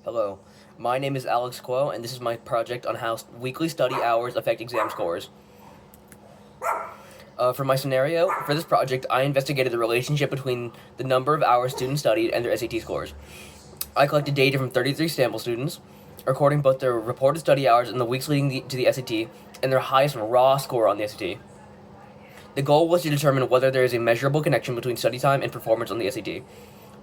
Hello, my name is Alex Quo, and this is my project on how weekly study hours affect exam scores. For my scenario, for this project, I investigated the relationship between the number of hours students studied and their SAT scores. I collected data from 33 sample students, recording both their reported study hours in the weeks leading to the SAT and their highest raw score on the SAT. The goal was to determine whether there is a measurable connection between study time and performance on the SAT.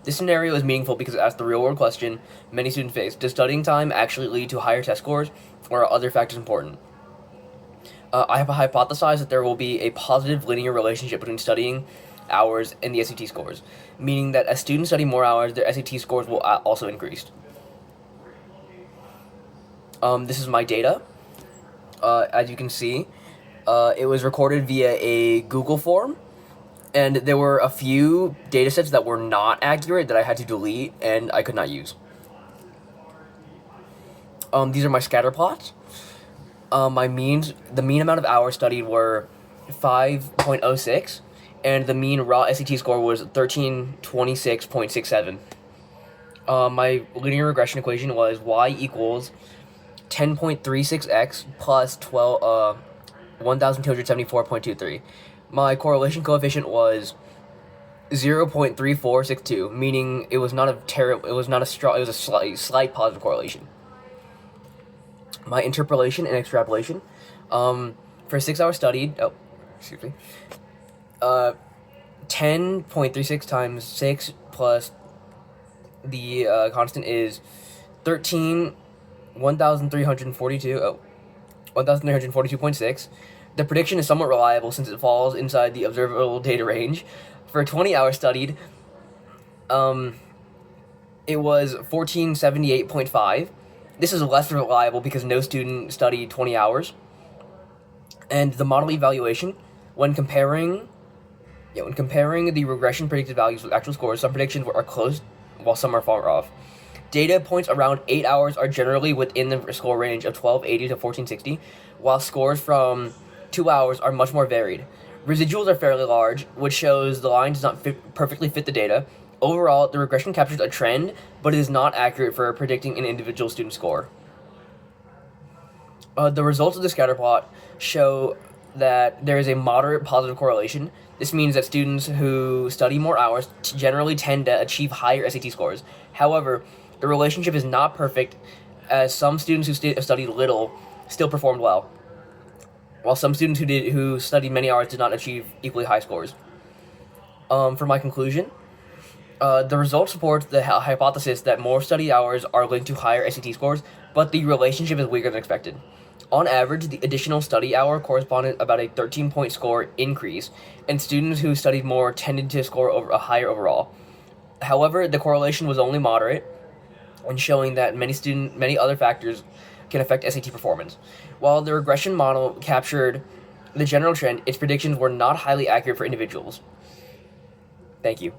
This scenario is meaningful because it asks the real-world question many students face: does studying time actually lead to higher test scores, or are other factors important? I have hypothesized that there will be a positive linear relationship between studying hours and the SAT scores, meaning that as students study more hours, their SAT scores will also increase. This is my data. As you can see, it was recorded via a Google form. And there were a few datasets that were not accurate that I had to delete and I could not use. These are my scatter plots. The mean amount of hours studied were 5.06, and the mean raw SAT score was 1326.67. My linear regression equation was y equals 10.36x plus 1274.23. My correlation coefficient was 0.3462, meaning it was not a slight positive correlation. My interpolation and extrapolation, for 6 hours studied, 10.36 times 6 plus the constant is 1342.6. The prediction is somewhat reliable since it falls inside the observable data range. For 20 hours studied, it was 1478.5. This is less reliable because no student studied 20 hours. And the model evaluation, when comparing the regression predicted values with actual scores, some predictions are close while some are far off. Data points around 8 hours are generally within the score range of 1280 to 1460, while scores from 2 hours are much more varied. Residuals are fairly large, which shows the line does not perfectly fit the data. Overall, the regression captures a trend, but it is not accurate for predicting an individual student score. The results of the scatter plot show that there is a moderate positive correlation. This means that students who study more hours generally tend to achieve higher SAT scores. However, the relationship is not perfect, as some students who studied little still performed well, while some students who studied many hours did not achieve equally high scores. For my conclusion, the results support the hypothesis that more study hours are linked to higher SAT scores, but the relationship is weaker than expected. On average, the additional study hour corresponded about a 13-point score increase, and students who studied more tended to score a higher overall. However, the correlation was only moderate, and showing that many other factors can affect SAT performance. While the regression model captured the general trend, its predictions were not highly accurate for individuals. Thank you.